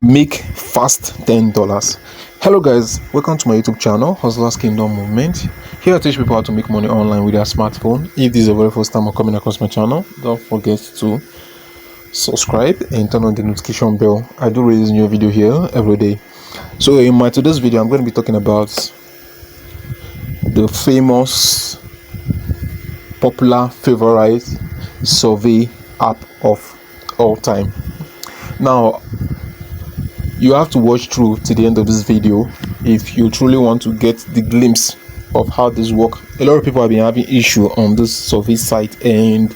Make fast $10. Hello guys, welcome to my YouTube channel, Hustlers Kingdom Movement. Here I teach people how to make money online with their smartphone. If this is the very first time I'm coming across my channel, don't forget to subscribe and turn on the notification bell. I do release a new video here every day. So in my today's video, I'm going to be talking about the famous, popular, favorite survey app of all time. Now, you have to watch through to the end of this video if you truly want to get the glimpse of how this works. A lot of people have been having issue on this survey site, and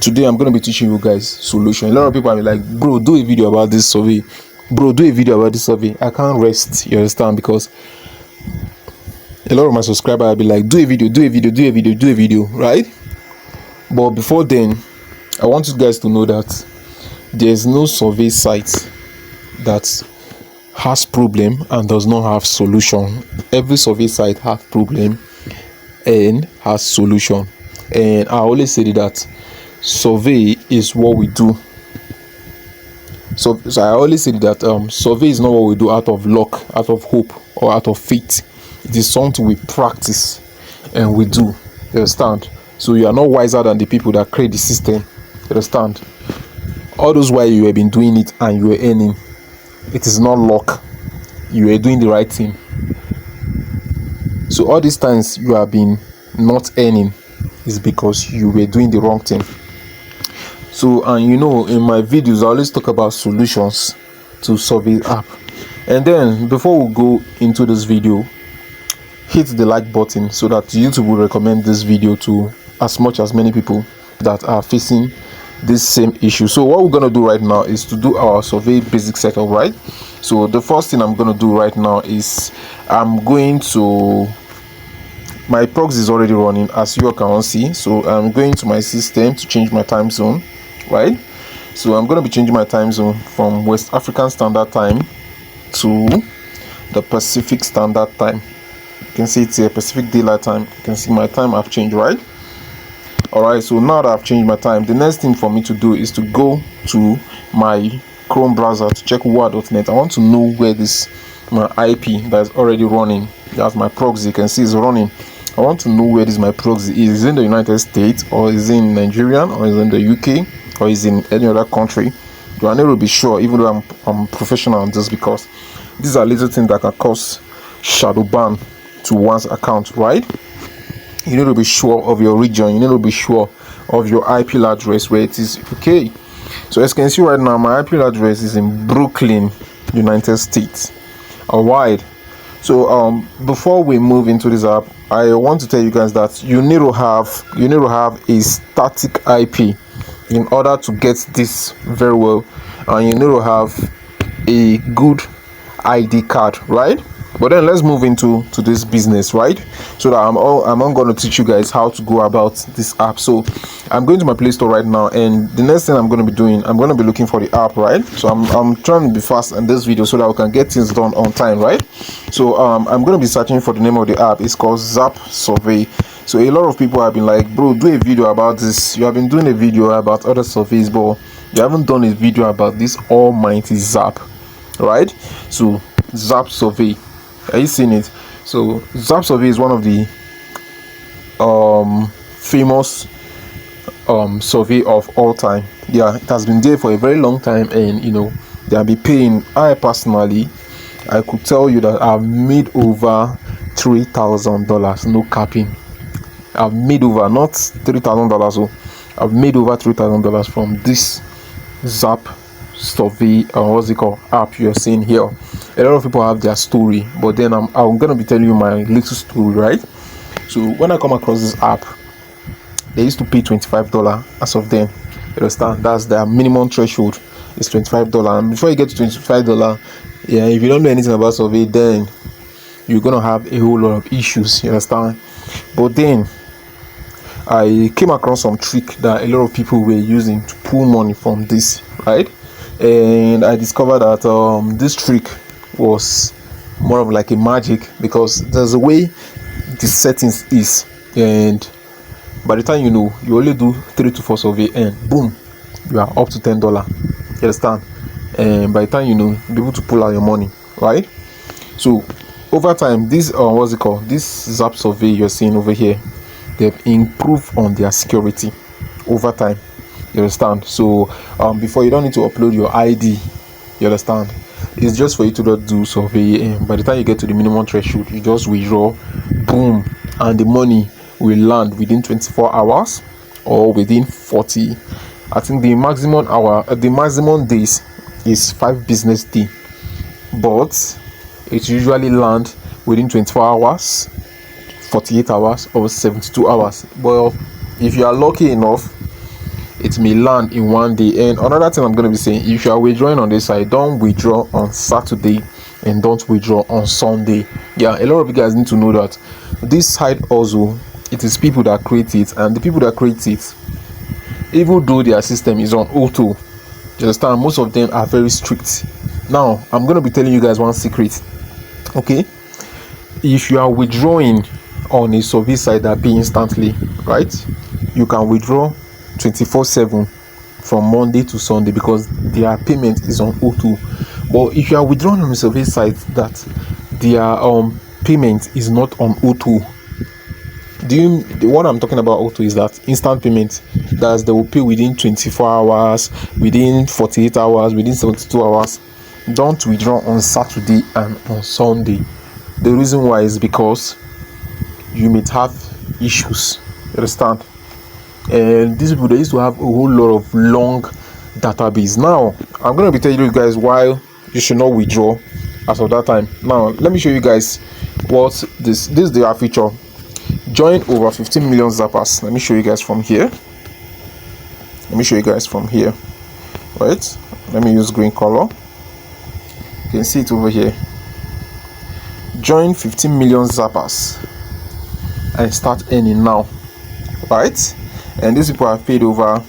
today I'm going to be teaching you guys solution. A lot of people are like, bro, do a video about this survey. Bro, do a video about this survey. I can't rest, you understand? Because a lot of my subscribers will be like, do a video, right? But before then, I want you guys to know that there's no survey site that has problem and does not have solution. Every survey site has problem and has solution. And I always say that survey is what we do. So I always say that survey is not what we do out of luck, out of hope, or out of faith. It is something we practice and we do. You understand? So you are not wiser than the people that create the system. You understand? All those while you have been doing it and you are earning, it is not luck. You are doing the right thing. So all these times you have been not earning is because you were doing the wrong thing. So, and you know, in my videos I always talk about solutions to survey app. And then before we go into this video, hit the like button so that YouTube will recommend this video to as many people that are facing this same issue. So what we're going to do right now is to do our survey basic setup, right? So the first thing I'm going to do right now is I'm going to, my proxy is already running as you can see. So I'm going to my system to change my time zone, right? So I'm going to be changing my time zone from West African Standard Time to the Pacific Standard Time. You can see it's a Pacific Daylight Time. You can see my time I've changed, right? Alright, so now that I've changed my time, the next thing for me to do is to go to my Chrome browser to check WA.net. I want to know where this my IP that is already running, that's my proxy, you can see is running. I want to know where this my proxy is. Is it in the United States, or is it in Nigeria, or is it in the UK, or is it in any other country? Do I need to be sure, even though I'm professional on this, because these are little things that can cause shadow ban to one's account, right? You need to be sure of your region. You need to be sure of your IP address where it is. Okay, so as you can see right now, my IP address is in Brooklyn, United States. Alright, so before we move into this app, I want to tell you guys that you need to have a static IP in order to get this very well, and you need to have a good ID card, right? But then let's move into this business, right? So that I'm going to teach you guys how to go about this app. So I'm going to my Play Store right now, and the next thing I'm going to be doing, I'm going to be looking for the app, right? So I'm trying to be fast in this video so that we can get things done on time, right? So I'm going to be searching for the name of the app. It's called Zap Survey. So a lot of people have been like, bro, do a video about this. You have been doing a video about other surveys, but you haven't done a video about this almighty Zap, right? So Zap Survey, are you seeing it? So Zap Survey is one of the famous survey of all time. Yeah, it has been there for a very long time, and you know, they have been paying. I personally, I could tell you that I've made over $3,000, no capping. I've made over, not $3,000, so I've made over $3,000 from this Zap Survey, what's it called, app you're seeing here. A lot of people have their story, but then I'm gonna be telling you my little story, right? So when I come across this app, they used to pay $25 as of then. You understand? That's their minimum threshold, is $25. And before you get to $25, yeah, if you don't know anything about survey, then you're gonna have a whole lot of issues. You understand? But then I came across some trick that a lot of people were using to pull money from this, right? And I discovered that this trick was more of like a magic, because there's a way the settings is, and by the time you know, you only do 3 to 4 survey and boom, you are up to $10. You understand? and by the time you know, be able to pull out your money, right? So over time, this this Zap survey you're seeing over here, they've improved on their security over time, you understand? So before, you don't need to upload your ID, you understand? It's just for you to not do survey, and by the time you get to the minimum threshold, you just withdraw, boom, and the money will land within 24 hours or within 40. I think the maximum days is 5 business days, but it usually land within 24 hours, 48 hours, or 72 hours. Well, if you are lucky enough, it may land in 1 day. And another thing I'm going to be saying, if you are withdrawing on this side, don't withdraw on Saturday and don't withdraw on Sunday. Yeah, a lot of you guys need to know that this side also, it is people that create it, and the people that create it, even though their system is on auto, you understand, most of them are very strict. Now I'm going to be telling you guys one secret. Okay, if you are withdrawing on a survey site that pay instantly, right, you can withdraw 24/7 from Monday to Sunday because their payment is on auto. But if you are withdrawing on a survey site that their payment is not on auto, what I'm talking about auto is that instant payment, that they will pay within 24 hours, within 48 hours, within 72 hours. Don't withdraw on Saturday and on Sunday. The reason why is because you may have issues, you understand? And these people, they used to have a whole lot of long database. Now I'm going to be telling you guys why you should not withdraw as of that time. Now let me show you guys what this is their feature. Join over 15 million zappers. Let me show you guys from here. Right, let me use green color. You can see it over here. Join 15 million zappers and start earning now, right? And these people have paid over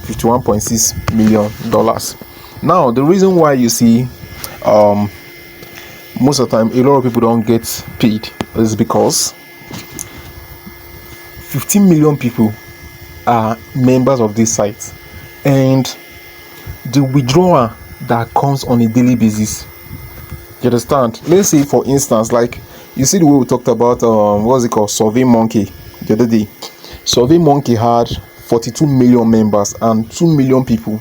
$51.6 million. Now the reason why you see most of the time a lot of people don't get paid is because 15 million people are members of this site, and the withdrawal that comes on a daily basis, you understand? Let's say for instance, like you see the way we talked about Survey Monkey the other day. Survey Monkey had 42 million members, and 2 million people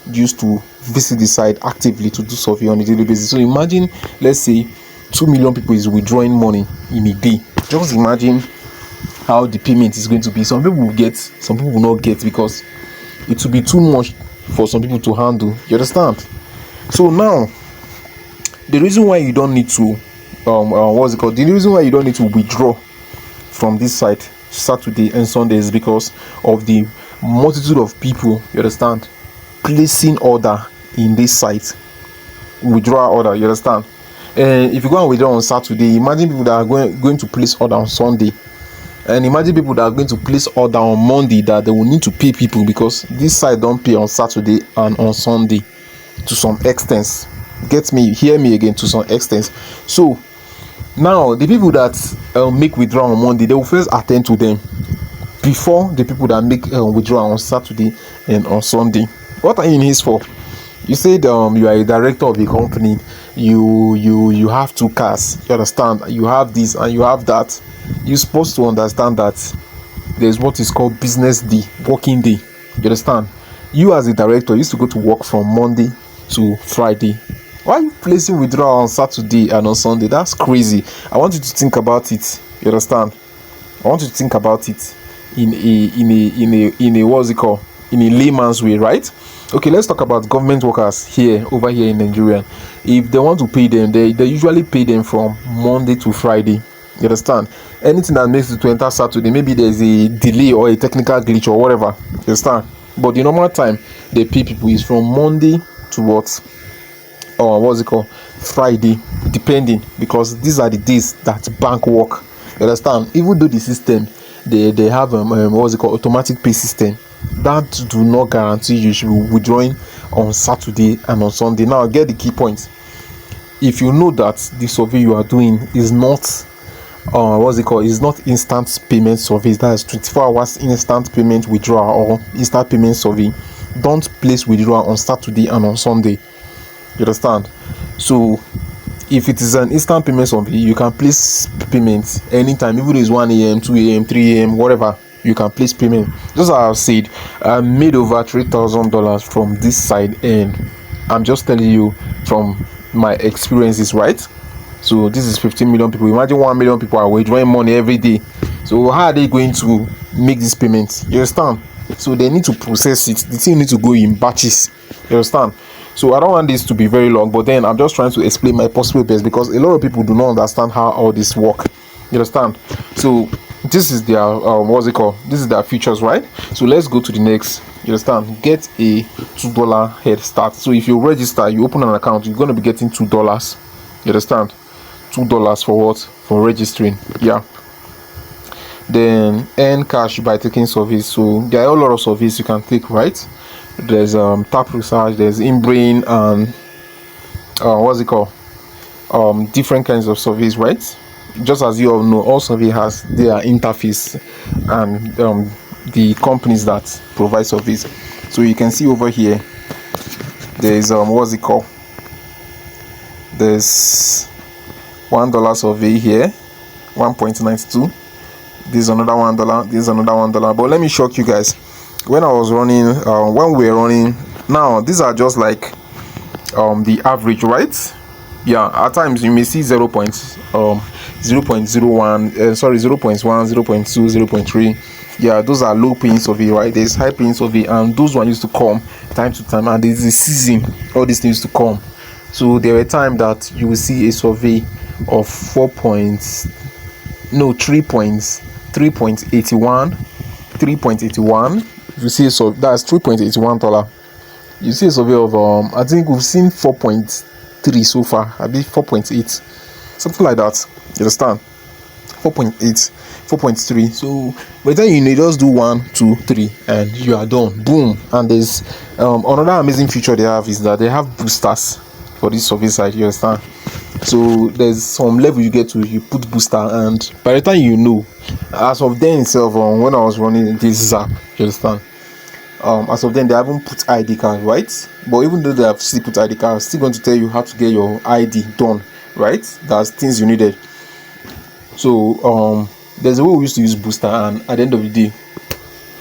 used to visit the site actively to do survey on a daily basis. So imagine, let's say 2 million people is withdrawing money in a day. Just imagine how the payment is going to be. Some people will get, some people will not get, because it will be too much for some people to handle, you understand? So now the reason why you don't need to the reason why you don't need to withdraw from this site Saturday and Sunday is because of the multitude of people, you understand, placing order in this site, withdrawal order, you understand? And if you go and withdraw on Saturday, imagine people that are going to place order on Sunday, and imagine people that are going to place order on Monday, that they will need to pay people, because this site don't pay on Saturday and on Sunday to some extent. Hear me again, to some extent. So now the people that make withdrawal on Monday, they will first attend to them before the people that make withdrawal on Saturday and on Sunday. What are you in this for? You said you are a director of a company, you have 2 cars, you understand, you have this and you have that. You're supposed to understand that there's what is called business day, working day, you understand? You as a director used to go to work from Monday to Friday. Why are you placing withdrawal on Saturday and on Sunday? That's crazy. I want you to think about it, you understand? I want you to think about it in a what's it called, in a layman's way, right? Okay, let's talk about government workers over here in Nigeria. If they want to pay them, they usually pay them from Monday to Friday, you understand? Anything that makes it to enter Saturday, maybe there's a delay or a technical glitch or whatever, you understand? But the normal time they pay people is from Monday to Friday, depending, because these are the days that bank work, you understand? Even though the system, they have automatic pay system, that do not guarantee you should be withdrawing on Saturday and on Sunday. Now get the key point. If you know that the survey you are doing is not is not instant payment surveys, that is 24 hours instant payment withdrawal or instant payment survey, don't place withdrawal on Saturday and on Sunday. You understand? So if it is an instant payment survey, you can place payments anytime, even if it's 1 a.m., 2 a.m., 3 a.m., whatever. You can place payment. Just as I've said, I made over $3,000 from this side, and I'm just telling you from my experiences, right? So this is 15 million people. Imagine 1 million people are withdrawing money every day. So how are they going to make this payment? You understand? So they need to process it. The thing needs to go in batches. You understand? So I don't want this to be very long, but then I'm just trying to explain my possible best, because a lot of people do not understand how all this work. You understand? So this is their what's it called? This is their features, right? So let's go to the next. You understand? Get a $2 head start. So if you register, you open an account, you're going to be getting $2. You understand? $2 for what? For registering. Yeah. Then earn cash by taking surveys. So there are a lot of surveys you can take, right? There's tap research, there's in-brain, and what's it called? Different kinds of surveys, right? Just as you all know, all survey has their interface and the companies that provide surveys. So you can see over here, there's what's it called? There's $1 survey here, 1.92. This is another $1. This is another $1. But let me shock you guys. When I was running, when we were running, now these are just like the average, right? Yeah, at times you may see 0.01, sorry, 0.1, 0.2, 0.3. Yeah, those are low paying survey, right? There's high paying survey, and those one used to come time to time, and there's a season all these things to come. So there were times that you will see a survey of 3.81. You see, so that's $3.81. You see a survey of I think we've seen 4.3 so far. I believe 4.8, something like that. You understand? 4.8, 4.3. So by the time you just do 1, 2, 3, and you are done. Boom. And there's another amazing feature they have is that they have boosters for this survey site. You understand? So there's some level you get to, you put booster, and by the time you know, as of then itself, when I was running this Zap, you understand, as of then they haven't put ID card, right? But even though they have still put ID card, I'm still going to tell you how to get your ID done, right? That's things you needed. So there's a way we used to use booster, and at the end of the day,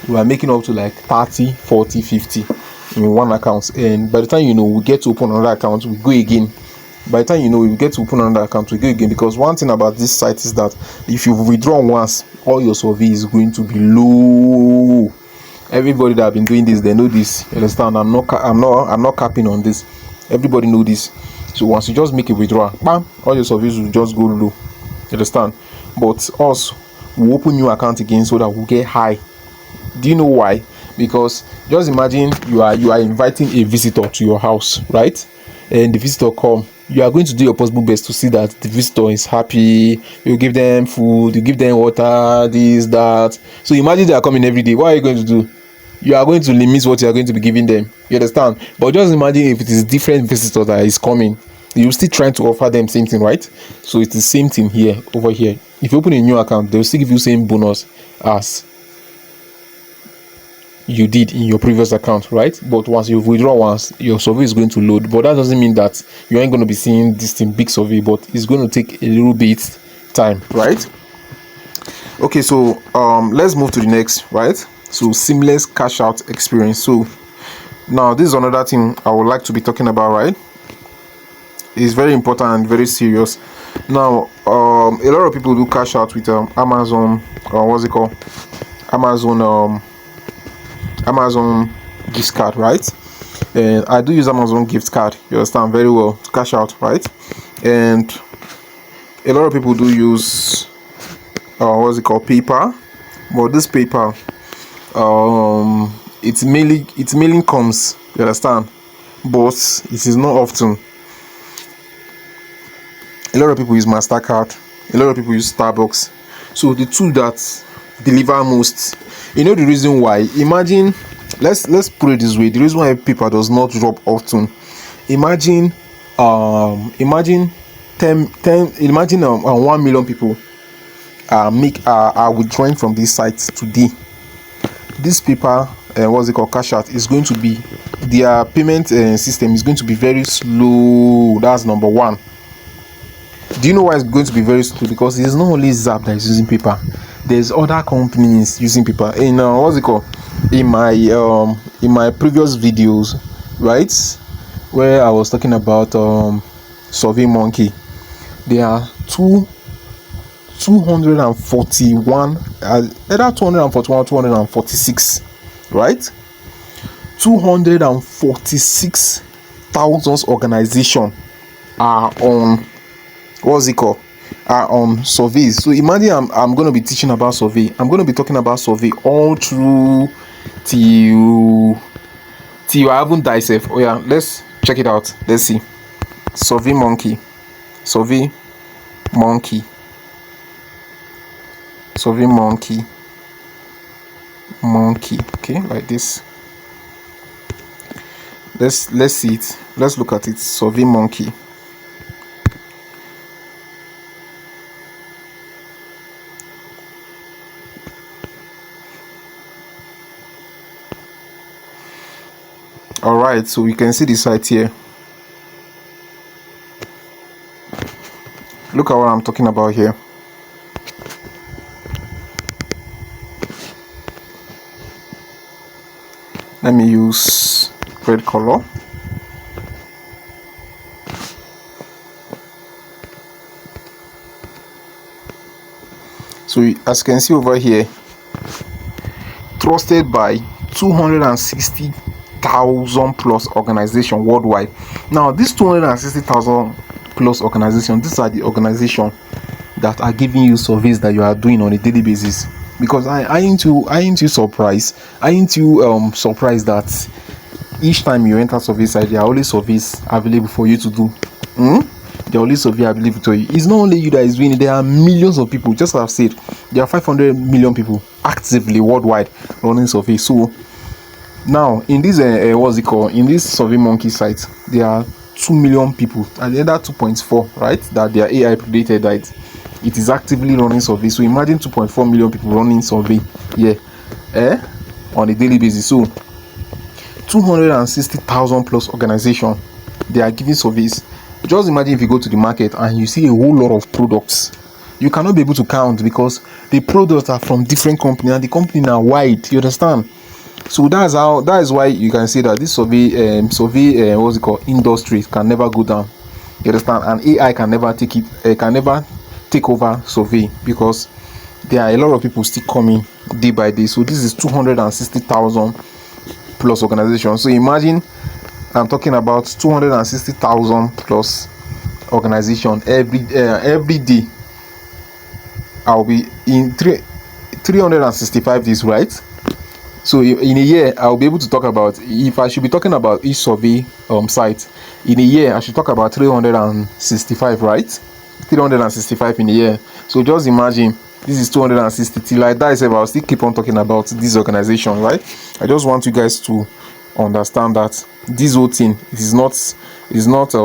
we are making up to like 30, 40, 50 in one account, and by the time you know, we get to open another account, we go again. By the time you know, you get to open another account, we go again. Because one thing about this site is that if you withdraw once, all your survey is going to be low. Everybody that have been doing this, they know this. You understand? I'm not capping on this. Everybody know this. So once you just make a withdrawal, bam, all your surveys will just go low. You understand? But us, we open new account again so that we'll get high. Do you know why? Because just imagine you are inviting a visitor to your house, right? And the visitor come, you are going to do your possible best to see that the visitor is happy. You give them food, you give them water, this, that. So imagine they are coming every day. What are you going to do? You are going to limit what you are going to be giving them. You understand? But just imagine if it is different visitor that is coming, you're still trying to offer them same thing, right? So it's the same thing here, over here. If you open a new account, they'll still give you same bonus as you did in your previous account, right? But once you withdraw once, your survey is going to load. But that doesn't mean that you ain't going to be seeing this thing big survey, but it's going to take a little bit time, right? Okay, so let's move to the next, right? So seamless cash out experience. So now this is another thing I would like to be talking about, right? It's very important and very serious. Now a lot of people do cash out with Amazon, what's it called, Amazon gift card, right? And I do use Amazon gift card, you understand, very well, to cash out, right? And a lot of people do use what's it called, PayPal. But this PayPal, it's mailing comes, you understand, but it is not often. A lot of people use MasterCard, a lot of people use Starbucks. So the two that deliver most, you know the reason why? Imagine, let's put it this way, the reason why PayPal does not drop often. Imagine 1 million people are withdrawing from this site today. This PayPal, what's it called, cash out, is going to be their payment system is going to be very slow. That's number one. Do you know why it's going to be very slow? Because it's not only Zap that is using paper. There's other companies using paper. In what's it called? In my previous videos, right, where I was talking about Survey Monkey, there are 241, either 241 246, right? 246,000 organizations are on are on surveys. So imagine I'm going to be teaching about survey. I'm going to be talking about survey all through till I haven't died safe. Oh yeah, let's check it out. Let's see. Survey Monkey. Okay, like this. Let's see it. Let's look at it. Survey Monkey. All right, so you can see the site here. Look at what I'm talking about here. Let me use red color. So as you can see over here, trusted by 260,000 plus organization worldwide. Now this 260,000 plus organization, these are the organization that are giving you surveys that you are doing on a daily basis. Because I ain't you surprised surprised that each time you enter survey site, there are always surveys available for you to do. There are only survey available to you. It's not only you that is doing it, there are millions of people. Just as I've said, there are 500 million people actively worldwide running survey. So now in this in this Survey Monkey site, there are 2 million people, and the other 2.4, right, that they are AI predicted that it is actively running survey. So imagine 2.4 million people running survey here on a daily basis. So 260,000 plus organization, they are giving surveys. Just imagine if you go to the market and you see a whole lot of products. You cannot be able to count because the products are from different companies and the companies are wide. You understand? So that is why you can see that this survey industry can never go down. You understand? And AI can never take over survey, because there are a lot of people still coming day by day. So this is 260,000 plus organizations. So imagine I'm talking about 260,000 plus organization every day. I'll be in 365 days, right? So in a year, I'll be able to talk about, if I should be talking about each survey site in a year, I should talk about 365, right? 365 in a year. So just imagine, this is 260. Till I die, I'll still keep on talking about this organization, right? I just want you guys to understand that this whole thing, it is not it is not a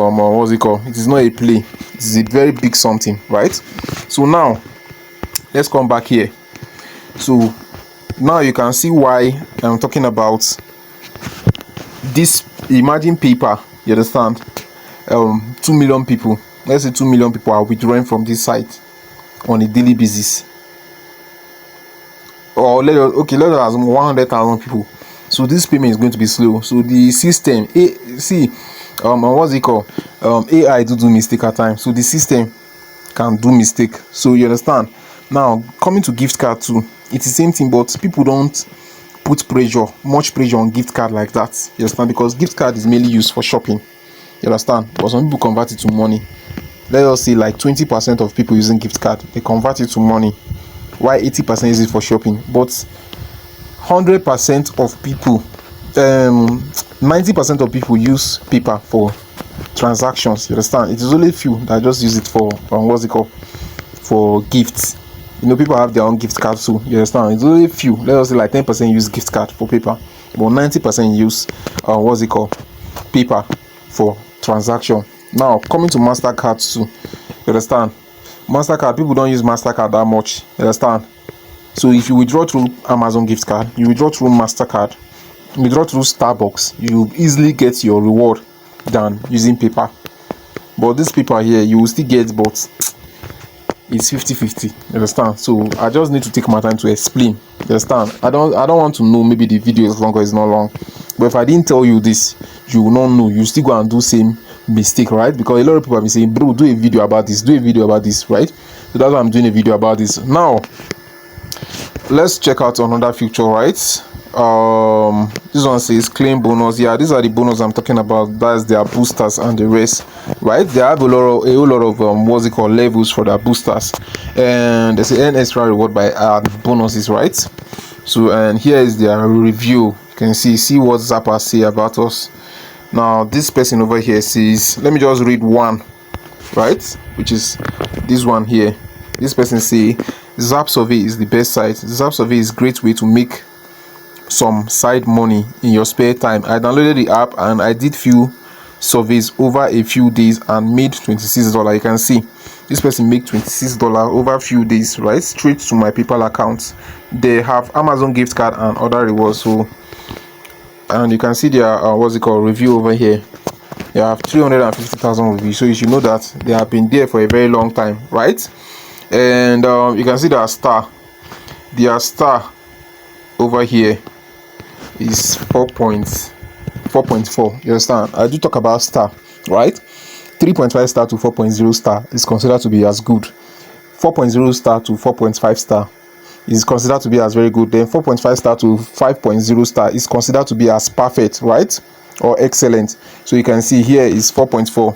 play. It is a very big something, right? So now let's come back here. So now you can see why I'm talking about this. Imagine paper, you understand? 2 million people, let's say 2 million people are withdrawing from this site on a daily basis. Or let us assume 100,000 people. So this payment is going to be slow. So the system, AI do mistake at times. So the system can do mistake. So you understand? Now coming to gift card too, it's the same thing, but people don't put much pressure on gift card like that. You understand? Because gift card is mainly used for shopping. You understand? But some people convert it to money. Let us say like 20% of people using gift card, they convert it to money, while 80% use it for shopping. But 100% of people, 90% of people use paper for transactions. You understand? It is only few that just use it for for gifts. You know, people have their own gift cards too. You understand? It's only few. Let us say like 10% use gift card for paper, but 90% use paper for transaction. Now coming to MasterCard too. You understand? MasterCard, people don't use MasterCard that much. You understand? So if you withdraw through Amazon gift card, you withdraw through MasterCard, withdraw through Starbucks, you easily get your reward than using paper. But this paper here, you will still get, but it's 50-50. You understand? So I just need to take my time to explain. You understand? I don't want to know maybe the video is long or it's not long. But if I didn't tell you this, you will not know. You still go and do same mistake, right? Because a lot of people have been saying, bro, do a video about this, right? So that's why I'm doing a video about this. Now let's check out another feature, right? This one says claim bonus. Yeah, these are the bonus I'm talking about. That's their boosters and the rest, right? They have a whole lot of what's it called, levels for their boosters, and there's an extra reward by bonuses, right? So, and here is their review. You can see what Zapper say about us. Now this person over here says, let me just read one, right, which is this one here. This person say Zap Survey is the best site. Zap Survey is a great way to make some side money in your spare time. I downloaded the app and I did few surveys over a few days and made $26. You can see this person make $26 over a few days, right, straight to my PayPal account. They have Amazon gift card and other rewards. So, and you can see their what's it called, review over here. They have 350,000 reviews, so you should know that they have been there for a very long time, right? And you can see their star over here is 4.4. You understand? I do talk about star, right? 3.5 star to 4.0 star is considered to be as good. 4.0 star to 4.5 star is considered to be as very good. Then 4.5 star to 5.0 star is considered to be as perfect, right, or excellent. So you can see here is 4.4.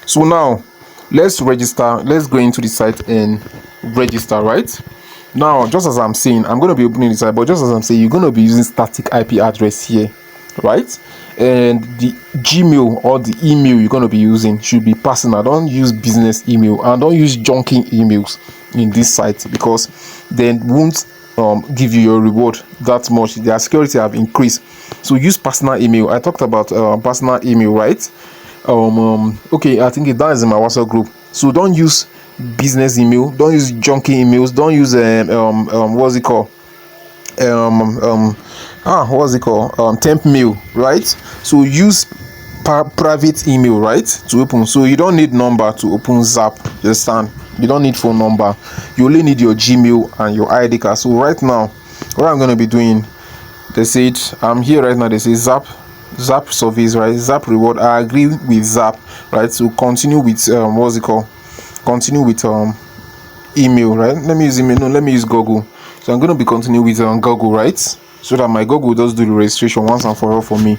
So now let's register. Let's go into the site and register, right? Now, just as I'm saying, I'm going to be opening the site, but just as I'm saying, you're going to be using static IP address here, right? And the Gmail or the email you're going to be using should be personal. Don't use business email and don't use junking emails in this site, because then won't give you your reward that much. Their security have increased. So use personal email. I talked about personal email, right? Okay, I think that is in my WhatsApp group. So don't use business email, don't use junky emails, don't use what's it called, temp mail, right? So use private email, right, to open. So you don't need number to open Zap. You understand? You don't need phone number. You only need your Gmail and your ID card. So right now, what I'm going to be doing, they said I'm here right now. They say Zap Surveys, right? Zap reward. I agree with Zap, right? So continue with what's it called? Continue with email, right? Let me use email. No, let me use Google. So I'm going to be continuing with Google, right? So that my Google does do the registration once and for all for me.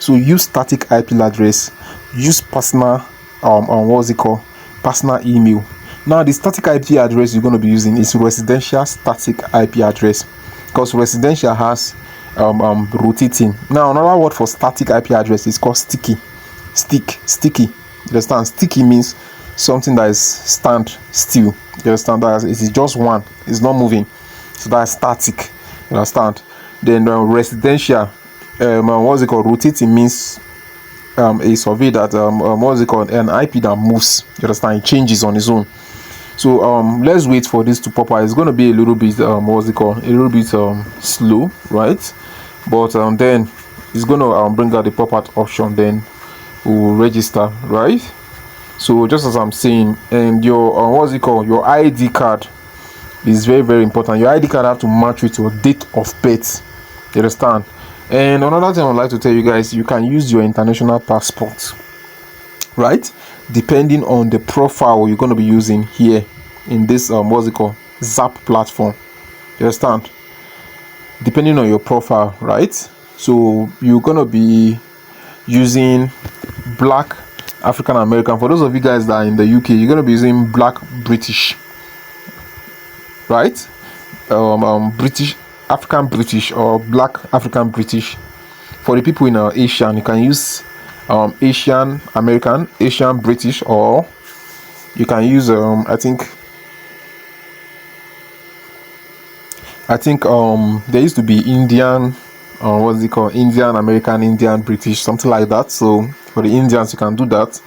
So use static IP address. Use personal what's it called? Personal email. Now the static IP address you're going to be using is residential static IP address, because residential has rotating. Now another word for static IP address is called sticky. Sticky. You understand? Sticky means something that is stand still. You understand? That it is just one, it's not moving. So that's static. You understand? Then residential, what's it called? Rotating means a survey that what's it called? An IP that moves. You understand? It changes on its own. So let's wait for this to pop out. It's going to be a little bit what's it called? A little bit slow, right? But then it's going to bring out the pop-out option. Then we'll register, right? So just as I'm saying, and your what's it called? Your ID card is very, very important. Your ID card have to match with your date of birth. You understand? And another thing I would like to tell you guys, you can use your international passport, right? Depending on the profile you're going to be using here in this what's it called? Zap platform. You understand? Depending on your profile, right? So you're going to be using black African American. For those of you guys that are in the UK, you're going to be using black British, right? British, African British, or black African British. For the people in Asian, you can use Asian American, Asian British, or you can use I think there used to be Indian, what's it called? Indian American, Indian British, something like that. So for the Indians, you can do that.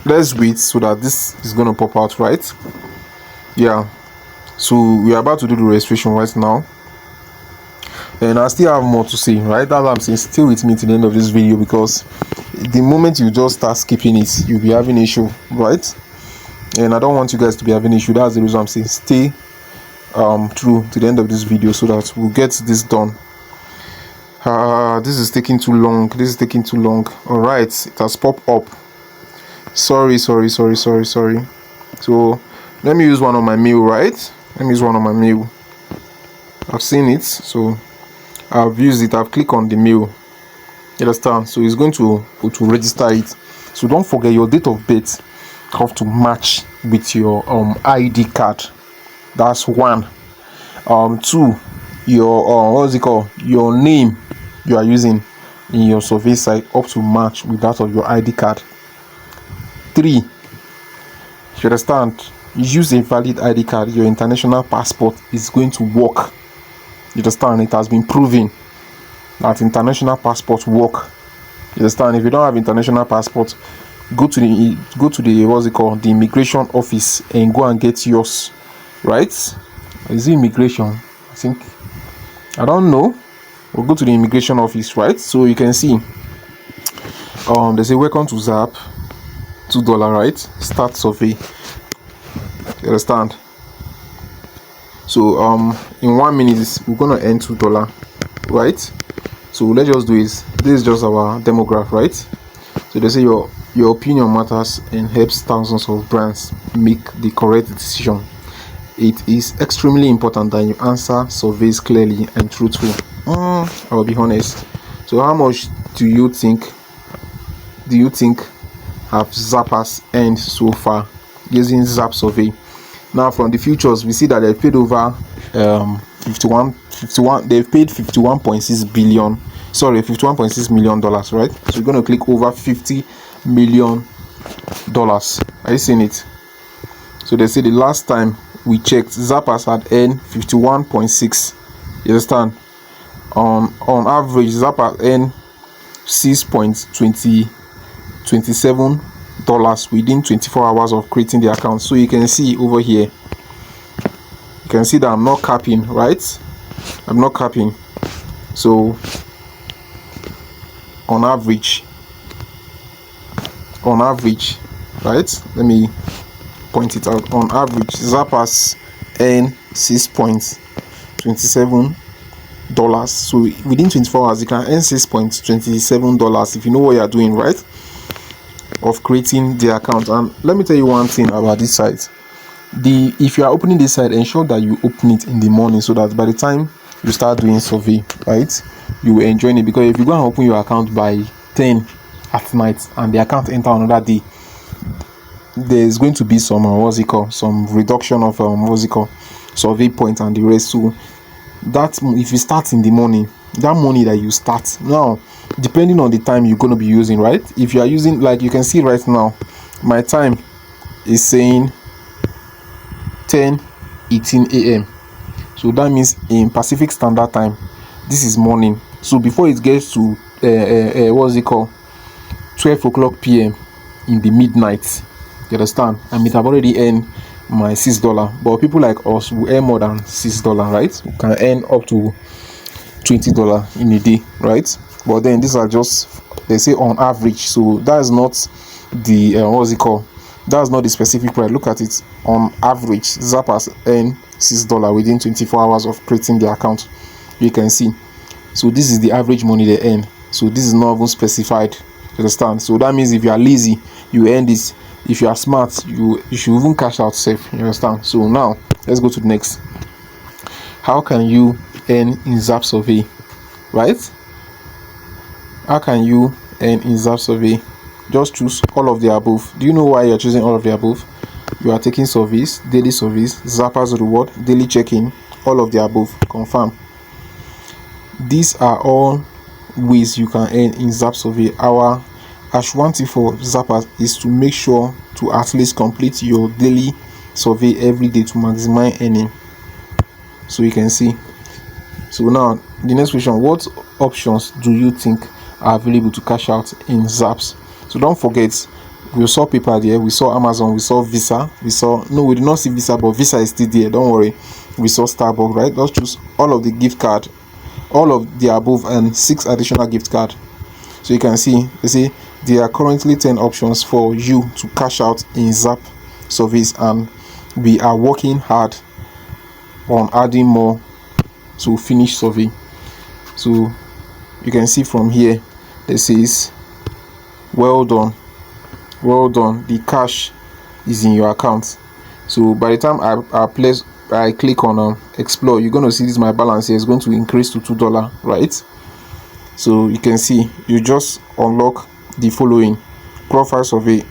Let's wait so that this is going to pop out, right? Yeah. So we are about to do the registration right now. and I still have more to say, right? That's why I'm saying stay with me to the end of this video, because the moment you just start skipping it, you'll be having issue, right? And I don't want you guys to be having issue. That's the reason I'm saying stay through to the end of this video, so that we'll get this done. This is taking too long. All right, it has popped up. Sorry. So let me use one on my mail, right? I've seen it, so I've used it. I've clicked on the mail. You understand? So it's going to register it. So don't forget, your date of birth have to match with your ID card. That's one. 2, your what's it called, your name you are using in your survey site up to match with that of your ID card. 3, you understand, use a valid ID card. Your international passport is going to work. You understand? It has been proven that international passport work. You understand? If you don't have international passport, go to the what's it called, the immigration office, and go and get yours, right? Is it immigration? I think, I don't know. We'll go to the immigration office, right? So you can see they say welcome to Zap, $2, right? Start survey. You understand? So in 1 minute we're gonna earn $2, right? So let's just do it. This is just our demograph, right? So they say your opinion matters and helps thousands of brands make the correct decision. It is extremely important that you answer surveys clearly and truthfully. I'll be honest. So how much do you think have zappers earned so far using Zap Survey? Now from the futures, we see that they've paid over 51, they've paid $51.6 million, right? So we're going to click over $50 million. Are you seeing it? So they say the last time we checked, zappers had earned 51.6. You understand? On average, zappers earn $6.27 within 24 hours of creating the account. So you can see over here, you can see that I'm not capping, right? I'm not capping. So on average, right, let me point it out. On average, zappers earn $6.27. So within 24 hours you can earn $6.27 if you know what you are doing, right, of creating the account. And let me tell you one thing about this site. If you are opening this site, ensure that you open it in the morning, so that by the time you start doing survey, right, you will enjoy it. Because if you go and open your account by 10 at night and the account enter another day, there's going to be some some reduction of survey point and the rest. So that if you start in the morning, that money that you start now, depending on the time you're going to be using, right? If you are using, like you can see right now, my time is saying 10:18 a.m. so that means in Pacific Standard Time, this is morning. So before it gets to 12 o'clock p.m. in the midnight, you understand, I may have already earned my $6. But people like us will earn more than $6, right? We can earn up to $20 in a day, right? But then these are just, they say on average, so that is not the that's not the specific price. Look at it. On average, zappers earn $6 within 24 hours of creating the account. You can see. So this is the average money they earn. So this is not even specified. You understand? So that means if you are lazy, you earn this. If you are smart, you should even cash out safe. You understand? So now let's go to the next. How can you earn in Zap Survey, right? How can you earn in Zap Survey? Just choose all of the above. Do you know why you're choosing all of the above? You are taking surveys, daily surveys, zappers reward, daily check-in, all of the above. Confirm. These are all ways you can earn in Zap Survey. Our Ashwanti for zappers is to make sure to at least complete your daily survey every day to maximize earning. So you can see. So now the next question: what options do you think are available to cash out in Zaps? So don't forget, we saw PayPal there, we saw Amazon, we saw Visa, we did not see Visa, but Visa is still there. Don't worry. We saw Starbucks, right? Let's choose all of the gift card all of the above and 6 additional gift card. So you can see, they say there are currently 10 options for you to cash out in Zap Surveys, and we are working hard on adding more to finish survey. So you can see from here, this says well done, the cash is in your account. So by the time I click on explore, you're going to see this, my balance here is going to increase to $2, right? So you can see you just unlock the following profile survey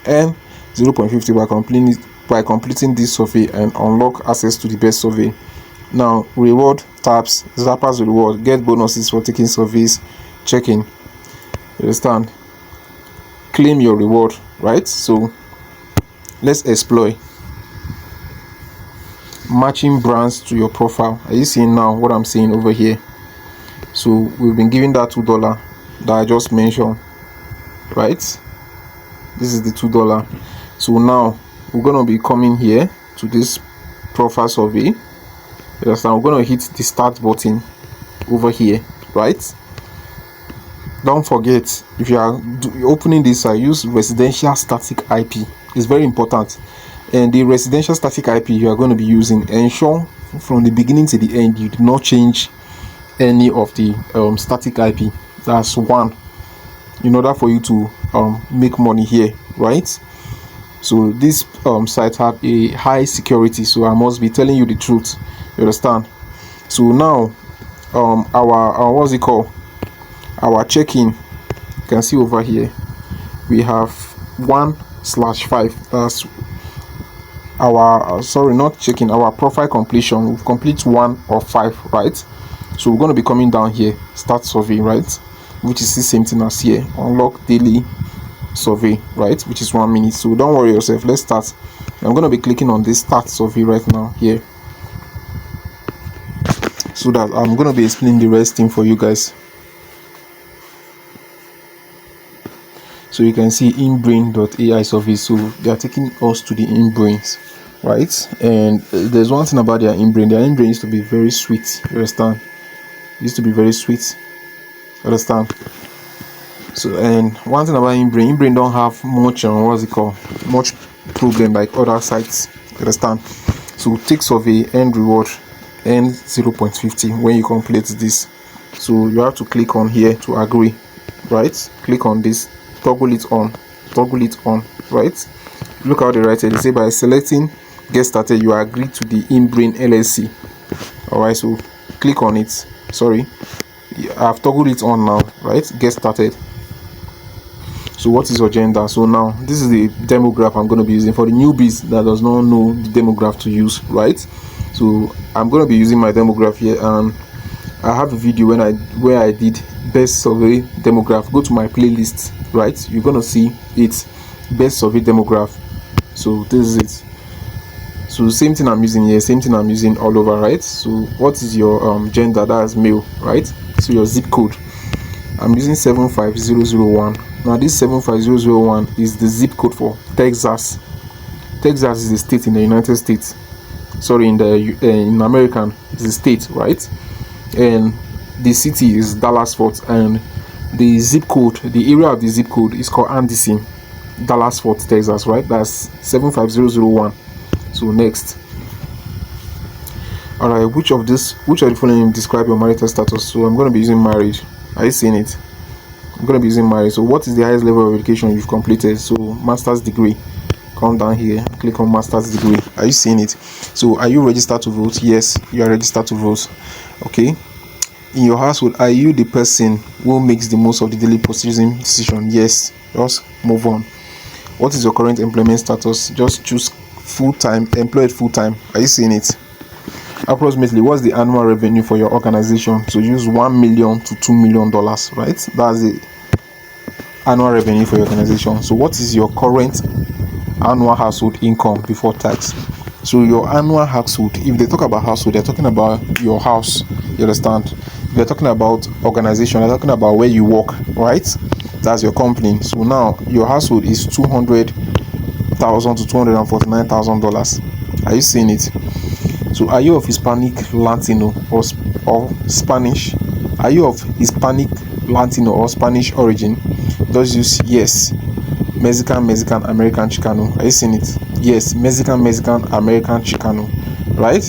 and 0.50 by completing this survey, and unlock access to the best survey. Now reward tabs, Zappers reward, get bonuses for taking surveys, checking, you understand, claim your reward, right? So let's explore matching brands to your profile. Are you seeing now what I'm saying over here? So we've been given that $2 that I just mentioned, right? This is the $2. So now we're going to be coming here to this profile survey. You understand? We're going to hit the start button over here, right? Don't forget, if you are opening this, I use residential static IP. It's very important. And the residential static IP you are going to be using, ensure from the beginning to the end you do not change any of the static IP. That's one, in order for you to make money here, right? So this site have a high security, so I must be telling you the truth, you understand? So now our what's it called, our check-in, you can see over here we have 1/5. That's our sorry, not checking, our profile completion. We've complete 1 of 5, right? So we're going to be coming down here, start survey, right, which is the same thing as here, unlock daily survey, right, which is 1 minute. So don't worry yourself, let's start. I'm going to be clicking on this start survey right now here, so that I'm going to be explaining the rest thing for you guys. So you can see inbrain.ai survey. So they are taking us to the inbrains, right? And there's one thing about their inbrain. Their inbrain used to be very sweet, you understand? It used to be very sweet, understand? So, and one thing about inbrain don't have much what's it called, much problem like other sites, understand? So take survey and reward and 0.50 when you complete this. So you have to click on here to agree, right? Click on this, toggle it on, right? Look how they write it. They say by selecting get started you agree to the inbrain LLC. All right, so click on it. Sorry, I've toggled it on now, right? Get started. So what is your agenda? So now this is the demograph I'm going to be using for the newbies that does not know the demograph to use, right? So I'm going to be using my demograph here, and I have a video where I did best survey demograph. Go to my playlist, right? You're gonna see it, best survey demograph. So this is it. So same thing I'm using here, same thing I'm using all over, right? So what is your gender? That's male, right? So your zip code, I'm using 75001. Now this 75001 is the zip code for Texas. Texas is a state in the United States. Sorry, in American, it's a state, right? And the city is Dallas Fort, and the zip code, the area of the zip code is called Anderson, Dallas Fort, Texas, right? That's 75001. So next, all right, which of the following describe your marital status? So I'm going to be using married. Are you seeing it? I'm going to be using married. So what is the highest level of education you've completed? So master's degree. Come down here, click on master's degree. Are you seeing it? So are you registered to vote? Yes, you are registered to vote. Okay. In your household, are you the person who makes the most of the daily purchasing decision? Yes. Just move on. What is your current employment status? Just choose full-time, employed full-time. Are you seeing it? Approximately, what's the annual revenue for your organization? So use $1 million to $2 million, right? That's the annual revenue for your organization. So what is your current annual household income before tax? So your annual household, if they talk about household, they're talking about your house, you understand? If they're talking about organization, they're talking about where you work, right? That's your company. So now your household is $200,000 to $249,000. Are you seeing it? So are you of Hispanic, Latino, or Spanish Are you of Hispanic, Latino, or Spanish origin? Just use yes. Mexican, American, Chicano. Are you seeing it? Yes, Mexican, American, Chicano. Right?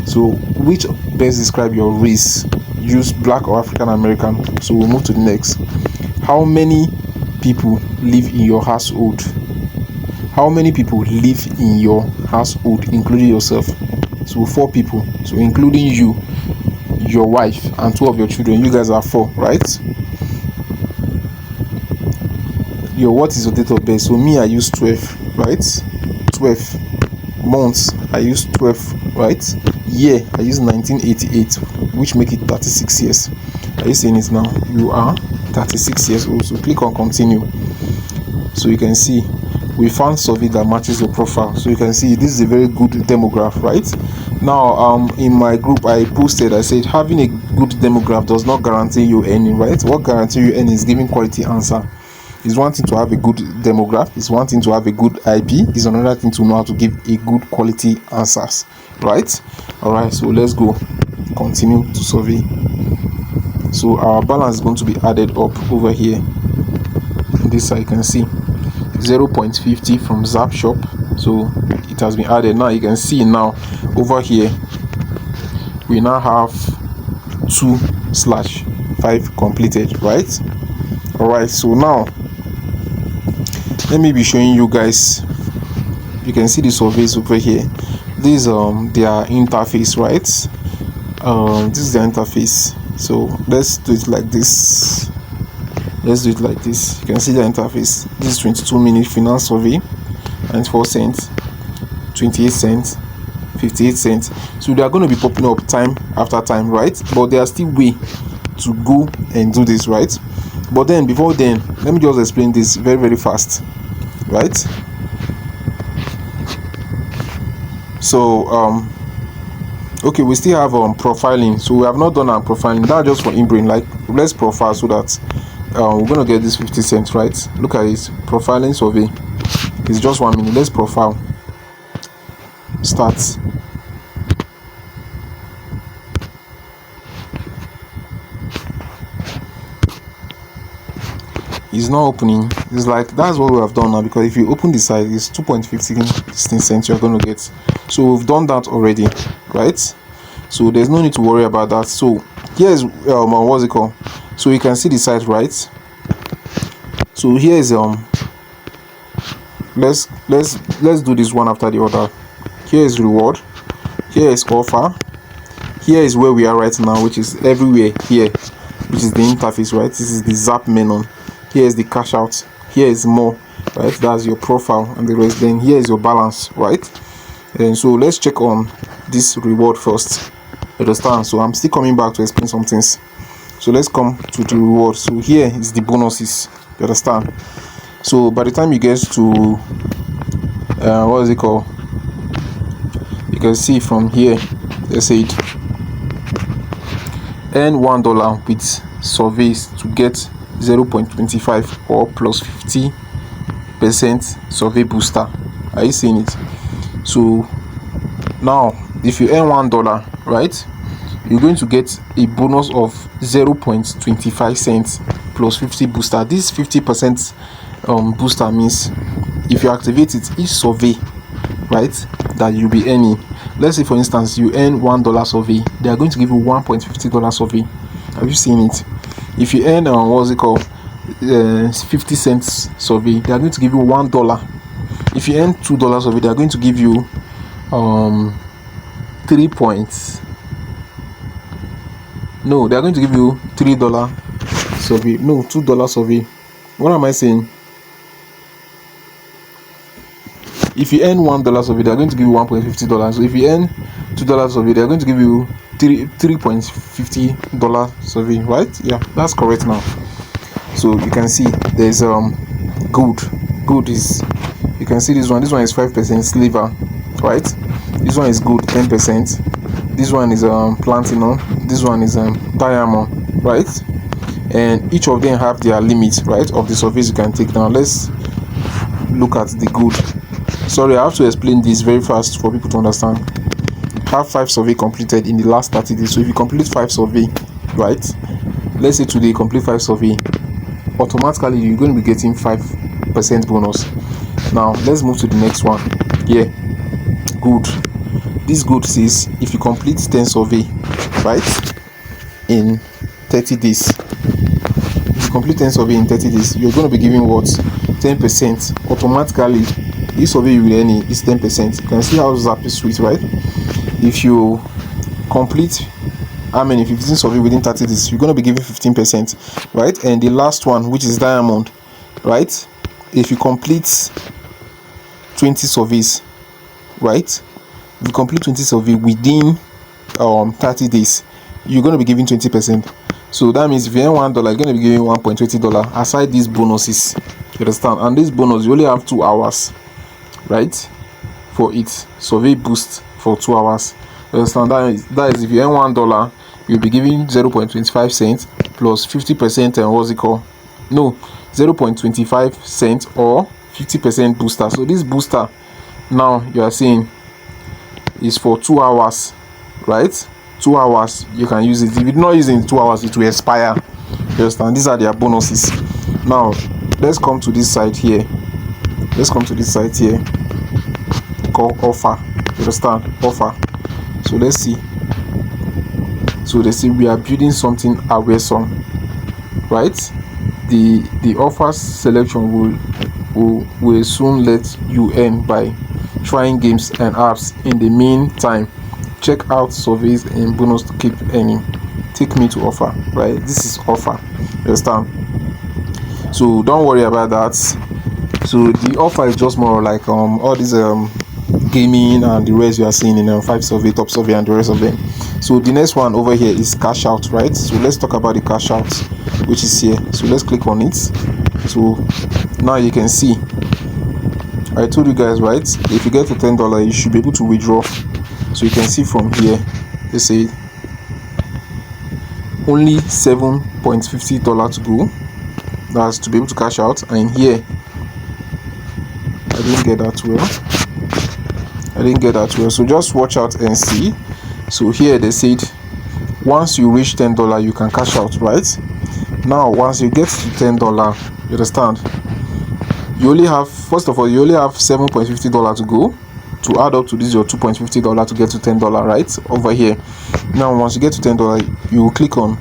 So which best describe your race? Use Black or African American. So we'll move to the next. How many people live in your household? How many people live in your household, including yourself? So 4 people. So including you, your wife, and 2 of your children. You guys are 4, right? What is your date of birth? So me, I use 12, right? 12 months, I use 12, right? Year, I use 1988, which make it 36 years. Are you seeing it now? You are 36 years old. So click on continue. So you can see we found survey that matches your profile. So you can see this is a very good demograph, right? Now in my group I posted, I said having a good demograph does not guarantee you any, right? What guarantee you any is giving quality answer. It's one thing to have a good demograph, it's one thing to have a good IP, it's another thing to know how to give a good quality answers, right? All right, so let's go continue to survey. So our balance is going to be added up over here. In this side you can see 0.50 from Zap Shop, so it has been added. Now you can see now over here we now have 2/5 completed, right? All right, so now let me be showing you guys. You can see the surveys over here. This their interface, right? This is the interface. So let's do it like this. You can see the interface. This is 22 minute finance survey, 94 cents, 28 cents, 58 cents. So they are going to be popping up time after time, right? But there are still way to go and do this, right? But then before then, let me just explain this very, very fast, right? So okay, we still have profiling. So we have not done our profiling. That's just for inbrain. Like, let's profile so that we're gonna get this 50 cents, right? Look at it. Profiling survey. It's just 1 minute. Let's profile. Start. It's not opening. It's like, that's what we have done now, because if you open the site, it's 2.15 cents you're going to get. So we've done that already, right? So there's no need to worry about that. So here's what's it called? So you can see the site, right? So here is let's do this one after the other. Here is reward, here is offer, here is where we are right now, which is everywhere here, which is the interface, right? This is the Zap menu. Here is the cash out, here is more, right? That's your profile and the rest. Then here is your balance, right? And so let's check on this reward first. Understand? So I'm still coming back to explain some things. So let's come to the reward. So here is the bonuses. You understand? So by the time you get to what is it called? You can see from here, they said earn $1 with surveys to get 0.25 or plus 50% survey booster. Are you seeing it? So now if you earn $1, right, you're going to get a bonus of 0.25 cents plus 50 booster. This 50% booster means if you activate it, each survey, right, that you'll be earning, let's say for instance you earn $1 survey, they are going to give you $1.50 survey. Have you seen it? If you earn what's it called, 50 cents survey, they are going to give you $1. If you earn $2 survey, they are going to give you 3 points. No, they are going to give you $3 survey. No, $2 survey. What am I saying? If you earn $1 survey, they are going to give you $1.50. So if you earn $2 survey, they are going to give you $3.50 survey, right? Yeah, that's correct now. So you can see there's good is, you can see this one is 5% sliver, right? This one is good, 10%. This one is platinum, this one is diamond, right? And each of them have their limit, right, of the surveys you can take. Now let's look at the good. Sorry, I have to explain this very fast for people to understand. Have 5 survey completed in the last 30 days. So if you complete 5 survey, right, let's say today complete 5 survey, automatically you're going to be getting 5% bonus. Now let's move to the next one. Yeah, good. This good says if you complete 10 survey, right, in 30 days, if you complete 10 survey in 30 days, you're going to be giving what? 10%. Automatically this survey you will earn is 10%. You can see how Zap is sweet, right? If you complete how many 15 survey within 30 days, you're going to be giving 15%, right? And the last one, which is diamond, right, if you complete 20 surveys, right, if you complete 20 survey within 30 days, you're going to be giving 20%. So that means if you earn $1, you're going to be giving $1.20 aside these bonuses. You understand? And this bonus, you only have 2 hours, right, for it. Survey boost for 2 hours. You understand? That is if you earn $1, you'll be giving 0.25 cents plus 50%, and what's it called? No, 0.25 cents or 50% booster. So this booster now you are saying is for 2 hours, right? 2 hours you can use it. If you're not using 2 hours, it will expire. You understand? These are their bonuses. Now let's come to this side here. Called offer. You understand? Offer. So let's see. So they say we are building something awesome, right? The offers selection will soon let you earn by trying games and apps. In the meantime, check out surveys and bonus to keep earning. Take me to offer, right? This is offer. You understand? So don't worry about that. So the offer is just more like all these gaming and the rest you are seeing in 5 survey, top survey, and the rest of them. So the next one over here is cash out, right? So let's talk about the cash out, which is here. So let's click on it. So now you can see, I told you guys, right, if you get to $10, you should be able to withdraw. So you can see from here, they say only $7.50 to go. That's to be able to cash out. And here I didn't get that well, so just watch out and see. So here they said once you reach $10, you can cash out, right? Now once you get to $10, you understand, you only have, first of all, you only have $7.50 to go to add up to this your $2.50 to get to $10, right, over here. Now once you get to $10, you will click on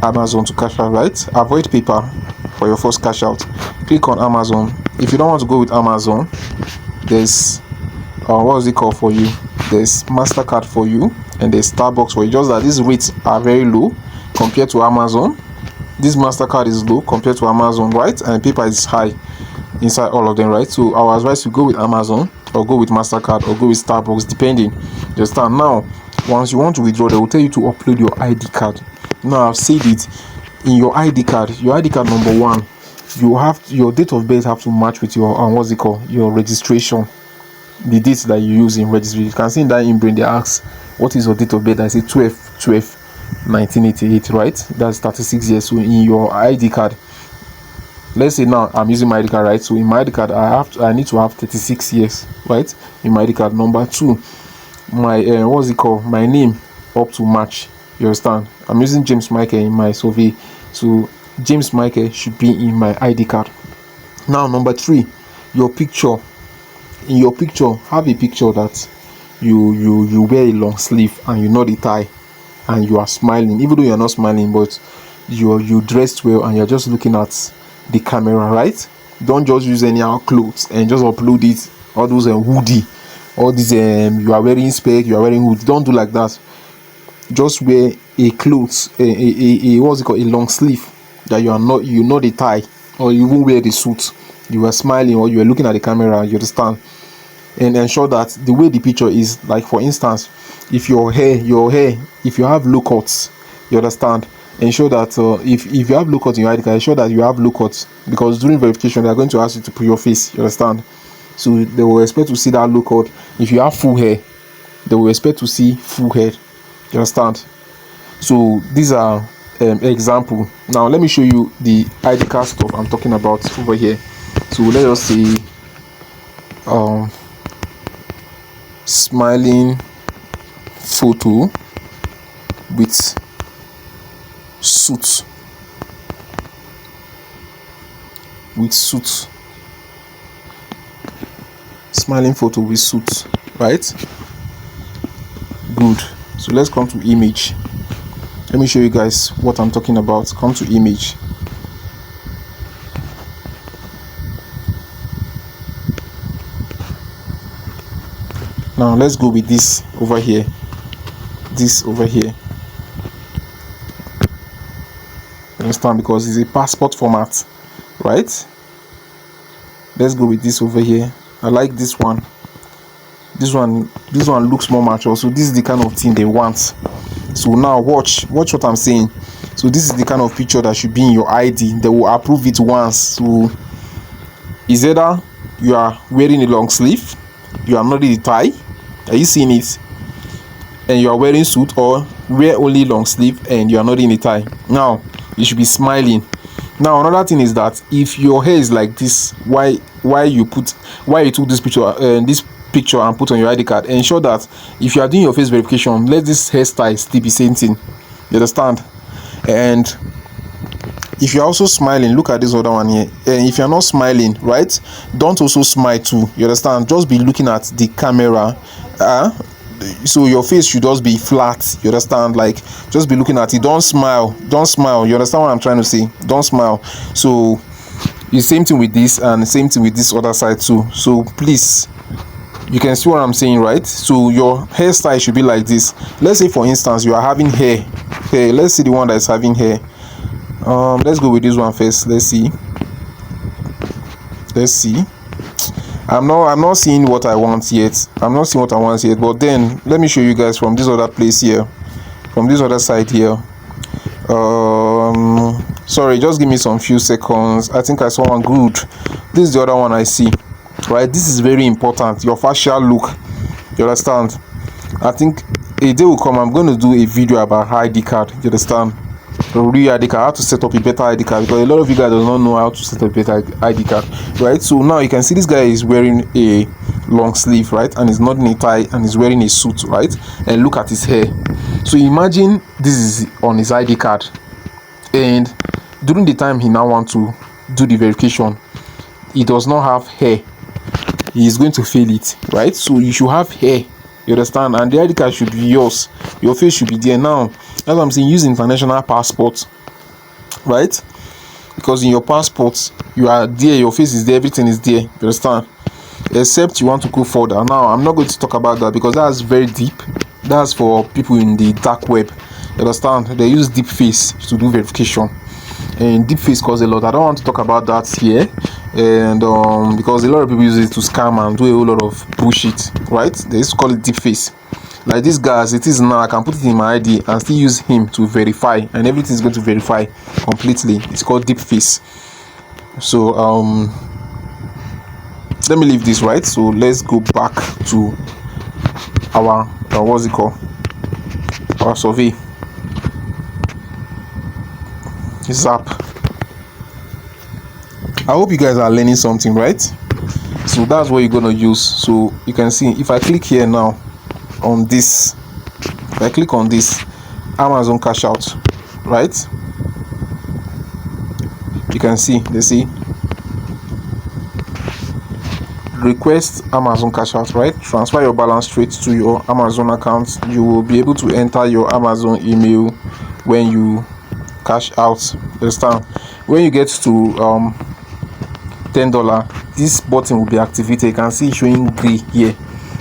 Amazon to cash out, right? Avoid PayPal for your first cash out. Click on Amazon. If you don't want to go with Amazon, there's what is it called for you? There's MasterCard for you, and there's Starbucks for you. Just that these rates are very low compared to Amazon. This MasterCard is low compared to Amazon, right? And PayPal is high inside all of them, right? So I would advise you go with Amazon or go with MasterCard or go with Starbucks, depending. You understand? Now once you want to withdraw, they will tell you to upload your ID card. Now I've said it, in your ID card number 1, you have your date of birth have to match with your what's it called, your registration, the dates that you use in registry. You can see in that inbrain they ask what is your date of birth. I say 12/1988, right? That's 36 years. So in your ID card, let's say now I'm using my ID card, right? So in my ID card I need to have 36 years, right? In my ID card. Number 2, my what's it called, my name up to match. You understand? I'm using James Michael in my survey, so James Michael should be in my ID card. Now number 3, your picture. In your picture, have a picture that you wear a long sleeve and you know the tie and you are smiling, even though you're not smiling, but you dressed well and you're just looking at the camera, right? Don't just use any clothes and just upload it, all those hoodie, all these you are wearing spec, you are wearing hood. Don't do like that. Just wear a clothes, a what's it called, a long sleeve that you know the tie, or you even wear the suit, you are smiling or you are looking at the camera. You understand? And ensure that the way the picture is, like for instance, if your hair, if you have low cuts, you understand, ensure that if you have low cuts in your ID card, ensure that you have low cuts, because during verification they are going to ask you to put your face. You understand? So they will expect to see that low cut. If you have full hair, they will expect to see full hair. You understand? So these are example. Now let me show you the ID card stuff I'm talking about over here. So let us see smiling photo with suit. with suit. Smiling photo with suit, right? Good. So let's come to image. Let me show you guys what I'm talking about. Come to image. Now let's go with this over here. This over here. Understand? Because it's a passport format, right? Let's go with this over here. I like this one. This one looks more mature. So this is the kind of thing they want. So now watch what I'm saying. So this is the kind of picture that should be in your ID. They will approve it once. So is either you are wearing a long sleeve, you are not in a tie. Are you seeing it? And you are wearing suit, or wear only long sleeve and you are not in a tie. Now you should be smiling. Now another thing is that if your hair is like this, why you took this picture and put on your ID card, ensure that if you are doing your face verification, let this hairstyle still be same thing. You understand? And if you're also smiling, look at this other one here. And if you're not smiling, right, don't also smile too. You understand? Just be looking at the camera. So your face should just be flat. You understand? Like, just be looking at it. Don't smile. You understand what I'm trying to say? Don't smile. So the same thing with this, and same thing with this other side too. So please, you can see what I'm saying, right? So your hairstyle should be like this. Let's say for instance you are having hair. Okay, let's see the one that is having hair. Let's go with this one first. Let's see. I'm not seeing what I want yet. But then let me show you guys from this other place here, from this other side here. Sorry, just give me some few seconds. I think I saw one. Good. This is the other one I see, right? This is very important, your facial look. You understand? I think a day will come, I'm going to do a video about ID card. You understand? A real ID card, how to set up a better ID card, because a lot of you guys do not know how to set up a better ID card, right? So now you can see this guy is wearing a long sleeve, right, and he's not in a tie, and he's wearing a suit, right? And look at his hair. So imagine this is on his ID card, and during the time he now wants to do the verification, he does not have hair. He is going to fail it, right? So you should have hair. You understand? And the ID card should be yours. Your face should be there. Now, that's what I'm saying. Use international passport, right? Because in your passport, you are there. Your face is there. Everything is there. You understand? Except you want to go further. Now, I'm not going to talk about that because that's very deep. That's for people in the dark web. You understand? They use deep face to do verification, and deep face causes a lot. I don't want to talk about that here, and because a lot of people use it to scam and do a whole lot of bullshit, right? They used to call it deep face. Like this guy, as it is now, I can put it in my ID and still use him to verify, and everything is going to verify completely. It's called deep face. So let me leave this, right? So let's go back to our what's it called, our survey. Zap. I hope you guys are learning something, right? So that's what you're gonna use. So you can see if I click here now on this, if I click on this Amazon Cashout, right? You can see, they see request Amazon Cashout, right? Transfer your balance straight to your Amazon account. You will be able to enter your Amazon email when you cash out. Understand? When you get to $10, this button will be activated. You can see it showing gray here,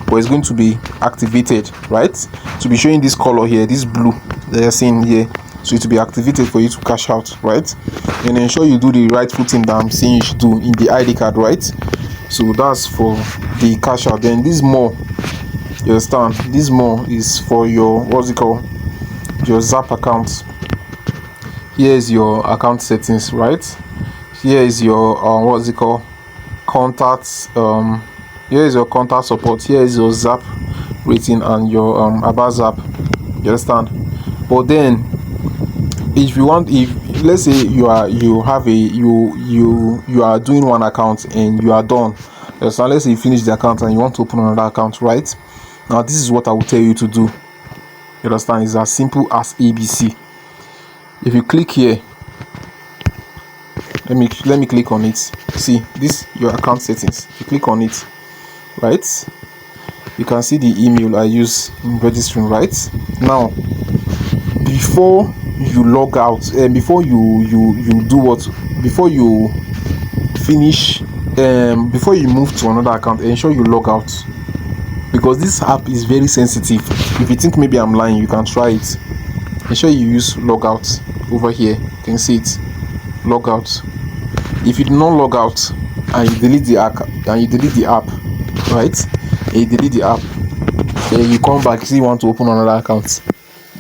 but it's going to be activated, right? To be showing this color here, this blue that you're seeing here, so it will be activated for you to cash out, right? And ensure you do the rightful thing that I'm saying you should do in the ID card, right? So that's for the cash out. Then this more, you understand, this more is for your what's it called, your Zap account. Here is your account settings, right? Here is your what's it called, contacts. Here is your contact support. Here is your Zap rating and your about Zap. You understand? But then if you want, if let's say you are doing one account and you are done, so let's say you finish the account and you want to open another account, right? Now this is what I will tell you to do. You understand? It's as simple as ABC. If you click here, let me click on it. See this, your account settings. You click on it, right? You can see the email I use in registering. Right now, before you log out and before you do what, before you finish, before you move to another account, ensure you log out, because this app is very sensitive. If you think maybe I'm lying, you can try it. Ensure you use logout. Over here you can see it, logout. If you do not log out and you delete the app, right, and you delete the app, then you come back, see you want to open another account,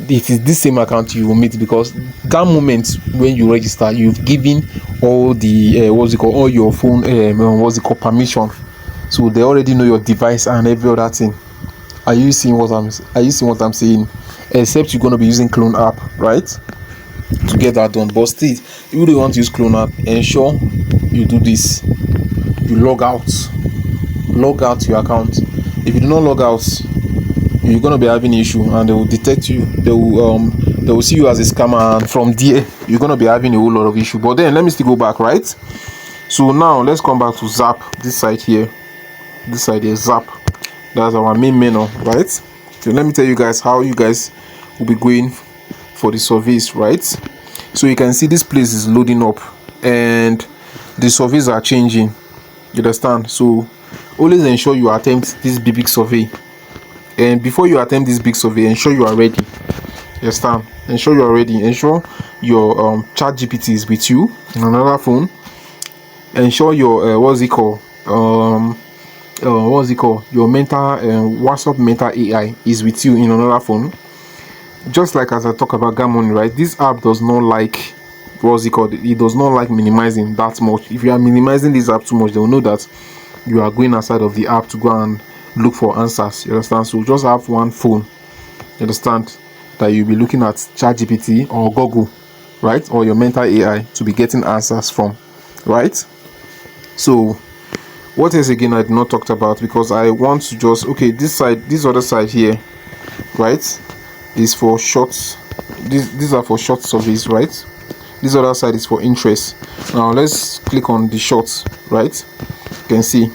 it is this same account you will meet, because that moment when you register, you've given all the all your phone permission, so they already know your device and every other thing. Are you seeing what I'm saying? Except you're going to be using clone app, right, to get that done. But still, if you really want to use clone app, ensure you do this. You log out your account. If you do not log out, you're going to be having issue, and they will detect you. They will see you as a scammer, and from there you're going to be having a whole lot of issue. But then let me still go back, right? So now let's come back to Zap. This side here, Zap. That's our main menu, right? So let me tell you guys how you guys will be going for the surveys, right? So you can see this place is loading up and the surveys are changing. You understand? So always ensure you attempt this big survey, and before you attempt this big survey, ensure you are ready. You understand? Ensure you are ready. Ensure your chat GPT is with you in another phone. Ensure your your mental WhatsApp mental AI is with you in another phone. Just like as I talk about Gamon, right? This app does not like it does not like minimizing that much. If you are minimizing this app too much, they will know that you are going outside of the app to go and look for answers. You understand? So just have one phone, you understand, that you'll be looking at ChatGPT or Google, right, or your mental AI to be getting answers from, right? So what else again I did not talked about, because I want to just, okay, this other side here, right, is for shorts. These are for short surveys, right? This other side is for interest. Now let's click on the shorts, right? You can see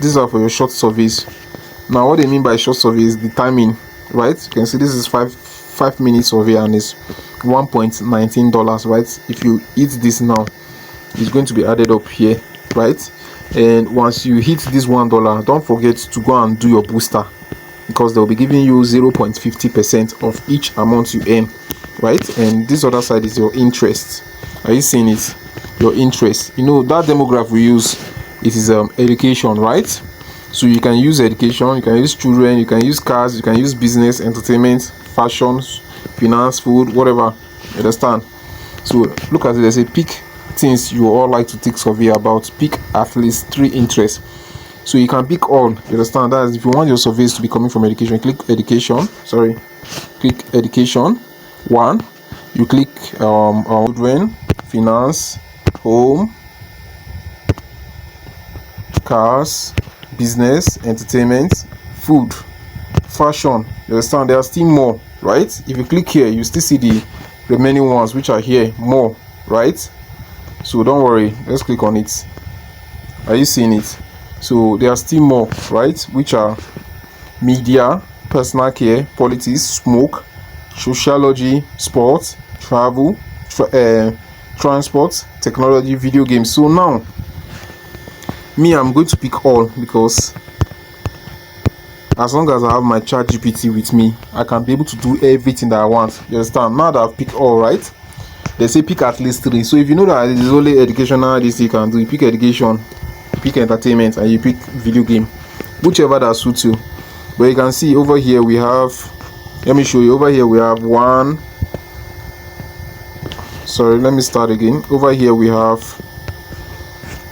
these are for your short surveys. Now what they mean by short survey is the timing, right? You can see this is 5 minutes survey and it's $1.19, right? If you hit this now, it's going to be added up here, right? And once you hit this $1, don't forget to go and do your booster, because they'll be giving you 0.50% of each amount you earn, right? And this other side is your interest. Are you seeing it? Your interest. You know that demograph we use, it is education, right? So you can use education, you can use children, you can use cars, you can use business, entertainment, fashion, finance, food, whatever. You understand? So look at it. They say pick things you all like to take survey about. Pick at least 3 interests. So you can pick all. You understand? That is, if you want your surveys to be coming from education, click education. Click education 1. You click children, finance, home, cars, business, entertainment, food, fashion. You understand? There are still more, right? If you click here, you still see the remaining ones which are here, more, right? So don't worry, let's click on it. Are you seeing it? So there are still more, right, which are media, personal care, politics, smoke, sociology, sports, travel, transport, technology, video games. So now me, I'm going to pick all, because as long as I have my chat GPT with me, I can be able to do everything that I want. You understand? Now that I've picked all, right, they say pick at least 3. So if you know that it is only educational this you can do, you pick education, pick entertainment, and you pick video game, whichever that suits you. But you can see over here we have, let me show you. Over here we have one, sorry, let me start again. Over here we have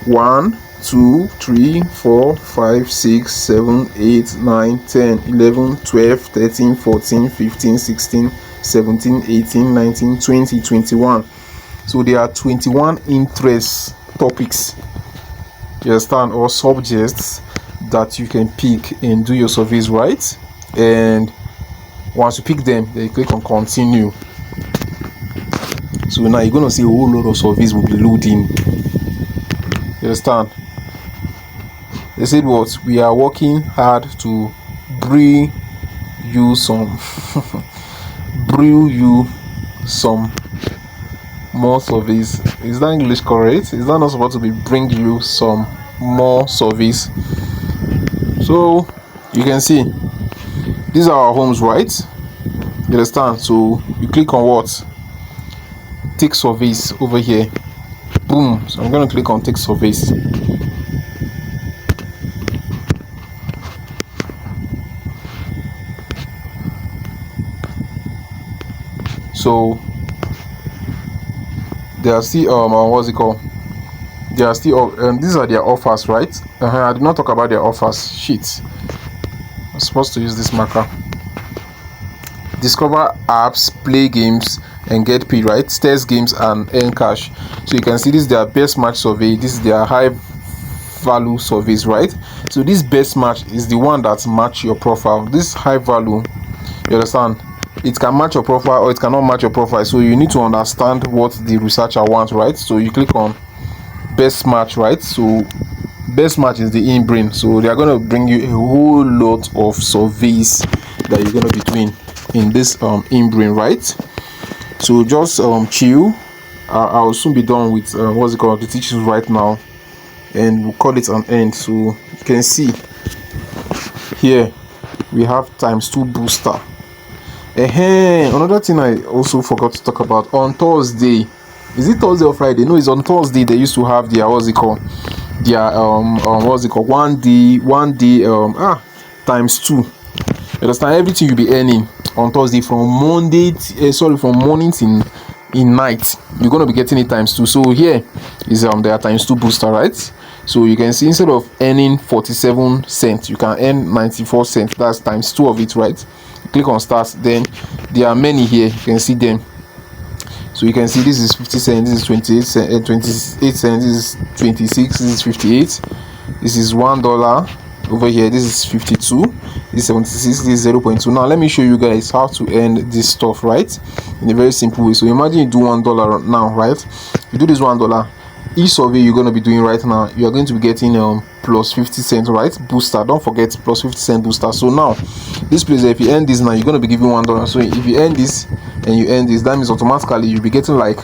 1, 2, 3, 4, 5, 6, 7, 8, 9, 10, 11, 12, 13, 14, 15, 16, 17, 18, 19, 20, 21. So there are 21 interest topics, you understand, or subjects that you can pick and do your surveys, right? And once you pick them, then you click on continue. So now you're gonna see a whole lot of surveys will be loading. You understand? They said what? We are working hard to bring you some bring you some more surveys. Is that English correct? Is that not supposed to be bring you some more surveys? So you can see these are our homes, right? You understand? So you click on what? Take surveys over here. Boom. So I'm going to click on take surveys. So they are still what's it called? They are still these are their offers, right? I did not talk about their offers. Shit. I'm supposed to use this marker. Discover apps, play games and get paid, right? Test games and earn cash. So you can see this is their best match survey. This is their high value surveys, right? So this best match is the one that match your profile. This high value, you understand, it can match your profile or it cannot match your profile. So you need to understand what the researcher wants, right? So you click on best match, right? So best match is the in-brain. So they are going to bring you a whole lot of surveys that you're going to be doing in this in-brain, right? So just chill. I'll soon be done with what's it called, the teachings right now, and we'll call it an end. So you can see here we have ×2 booster. Another thing I also forgot to talk about, on Thursday, is it Thursday or Friday? No, it's on Thursday. They used to have their what's it called, their one day ×2. You understand? Everything you'll be earning on Thursday from Monday from morning till in night, you're going to be getting it ×2. So here is their ×2 booster, right? So you can see instead of earning 47 cents, you can earn 94 cents. That's ×2 of it, right? Click on start. Then there are many here, you can see them. So you can see this is 50 cents, this is 28 cents, 28 cents, this is 26, this is 58, this is $1 over here, this is 52, this is 76, this is 0.2. Now let me show you guys how to earn this stuff, right, in a very simple way. So imagine you do $1 now, right? You do this $1, each survey you're going to be doing right now, you are going to be getting plus 50 cents, right? Booster, don't forget, plus 50 cent booster. So now this place, if you earn this now, you're going to be giving $1. So if you earn this and you earn this, that means automatically you'll be getting like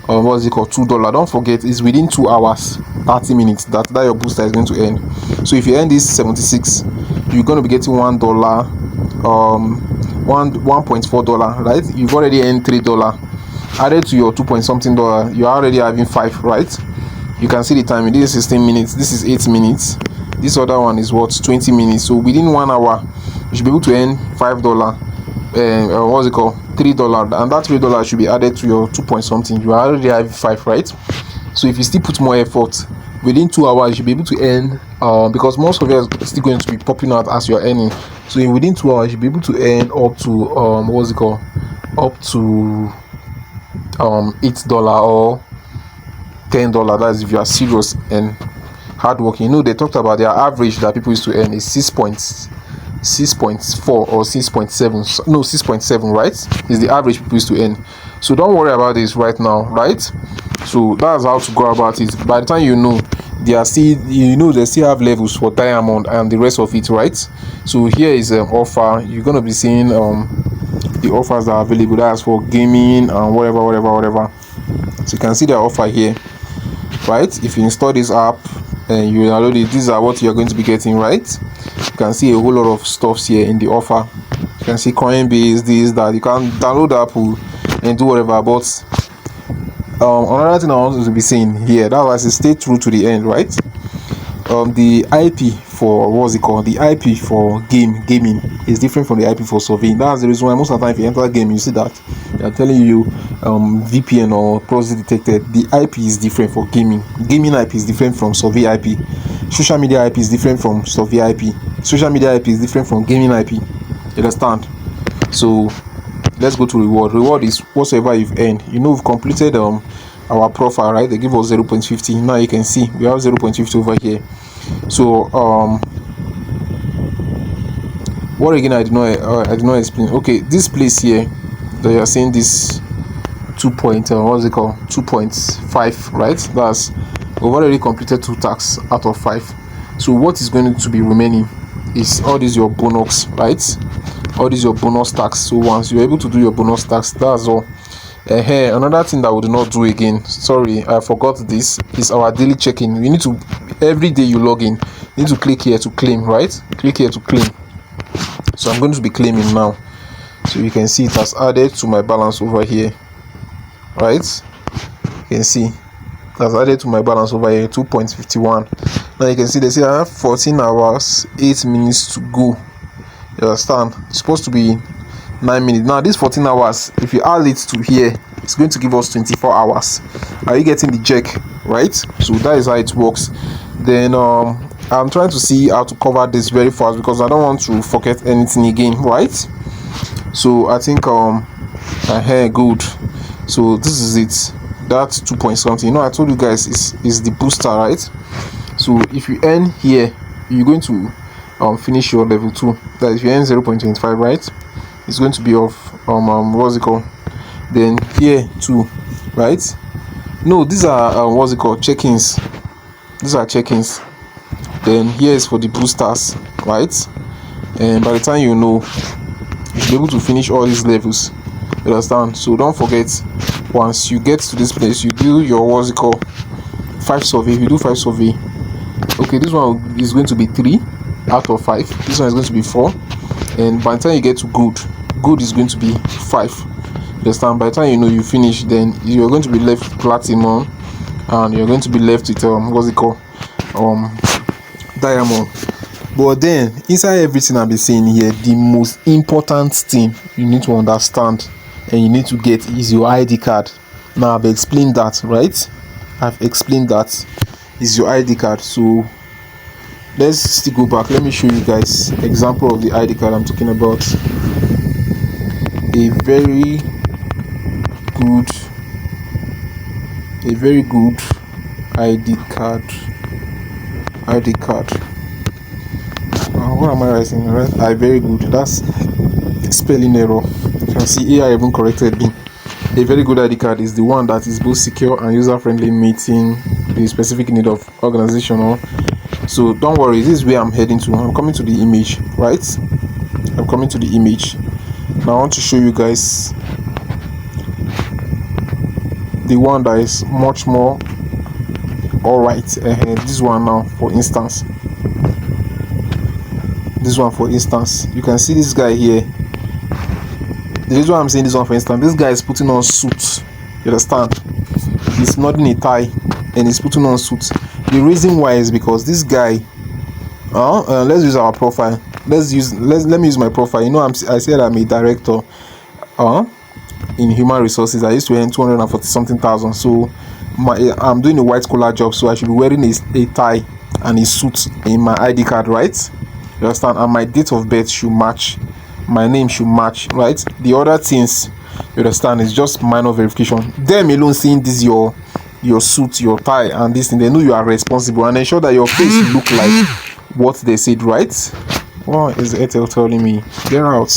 what's it called, $2. Don't forget, it's within 2 hours 30 minutes that your booster is going to earn. So if you earn this 76, you're going to be getting $1, $1.4, right? You've already earned $3 added to your 2 point something dollar. You're already having 5, right? You can see the time. This is 16 minutes, this is 8 minutes, this other one is what, 20 minutes. So within 1 hour you should be able to earn $5 and what's it called, $3, and that $3 should be added to your 2 point something. You already have 5, right? So if you still put more effort, within 2 hours you should be able to earn because most of you are still going to be popping out as you're earning. So within 2 hours you should be able to earn up to what's it called, up to $8 or $10. That's if you are serious and hardworking. You know, they talked about their average that people used to earn is 6.4 or 6.7. No, 6.7, right? Is the average people used to earn. So don't worry about this right now, right? So that's how to go about it. By the time you know, they are still, they still have levels for diamond and the rest of it, right? So here is an offer. You're gonna be seeing the offers that are available. That's for gaming and whatever. So you can see the offer here, right? If you install this app and you download it, these are what you're going to be getting, right? You can see a whole lot of stuffs here in the offer. You can see Coinbase, this, that. You can download the app and do whatever. But another thing I want to be saying here, that's why I say stay true to the end, right? The IP for what's it called, the IP for gaming is different from the IP for surveying. That's the reason why most of the time if you enter a game, you see that they are telling you VPN or proxy detected. The IP is different for gaming. Gaming IP is different from survey IP. Social media IP is different from survey IP. Social media IP is different from gaming IP. You understand? So let's go to reward. Reward is whatsoever you've earned. We've completed our profile, right? They give us 0.50. Now you can see we have 0.50 over here. So what again I did not explain. Okay, this place here that you are seeing, this 2.5, right? That's, we've already completed 2 tasks out of 5. So what is going to be remaining is all these your bonus, right? All these your bonus tasks. So once you're able to do your bonus tasks, that's all. Another thing that we do not do again, sorry, I forgot this, is our daily check-in. You need to, every day you log in, you need to click here to claim, right? Click here to claim. So I'm going to be claiming now. So you can see it has added to my balance over here, right? You can see it has added to my balance over here, 2.51. Now you can see they say I have 14 hours 8 minutes to go. You understand? It's supposed to be 9 minutes. Now this 14 hours, if you add it to here, it's going to give us 24 hours. Are you getting the check, right? So that is how it works. Then I'm trying to see how to cover this very fast because I don't want to forget anything again, right? So I think good. So this is it. That's 2 point something. You know, I told you guys is the booster, right? So if you earn here, you're going to finish your level 2. That if you earn 0.25, right, it's going to be of what's it called? Then here too, right? No, these are what's it called? Check-ins. These are check-ins. Then here is for the boosters, right? And by the time you know, you'll be able to finish all these levels. You understand? So don't forget, once you get to this place, you do your what's it called? 5 survey. If you do 5 survey, okay, this one is going to be 3 out of 5. This one is going to be 4. And by the time you get to good is going to be 5. You understand? By the time you know you finish, then you're going to be left with platinum, and you're going to be left with what's it called? Diamond. But then inside everything I've been saying here, the most important thing you need to understand and you need to get is your ID card. Now I've explained that, right? I've explained that is your ID card. So let's still go back. Let me show you guys example of the ID card I'm talking about. A very good ID card. What am I writing? Right? Very good. That's spelling error. You can see AI even corrected me. A very good ID card is the one that is both secure and user-friendly, meeting the specific need of organizational. So don't worry, this is where I'm heading to. I'm coming to the image, right? I'm coming to the image. Now I want to show you guys the one that is much more alright. This one now, for instance. This one, for instance, you can see this guy here. The reason why I'm saying this one, for instance, this guy is putting on suit. You understand? He's not in a tie and he's putting on suit. The reason why is because this guy. Let's use our profile. Let me use my profile. You know, I said I'm a director. In human resources. I used to earn 240 something thousand. So I'm doing a white collar job. So I should be wearing a tie and a suit in my ID card, right? You understand? And my date of birth should match. My name should match, right? The other things, you understand, is just minor verification. Them alone seeing this your suit, your tie, and this thing, they know you are responsible, and ensure that your face look like what they said, right? What is Airtel telling me? Get out.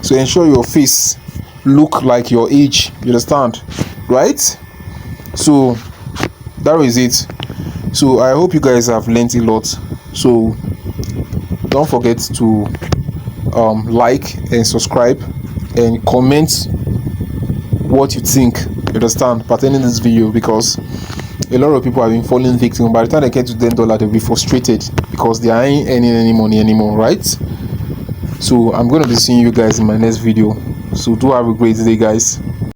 So ensure your face look like your age. You understand, right? So that is it. So I hope you guys have learned a lot. So don't forget to like and subscribe and comment what you think, you understand, pertaining this video, because a lot of people have been falling victim. By the time they get to $10, they'll be frustrated because they ain't earning any money anymore, right? So I'm going to be seeing you guys in my next video. So do have a great day, guys.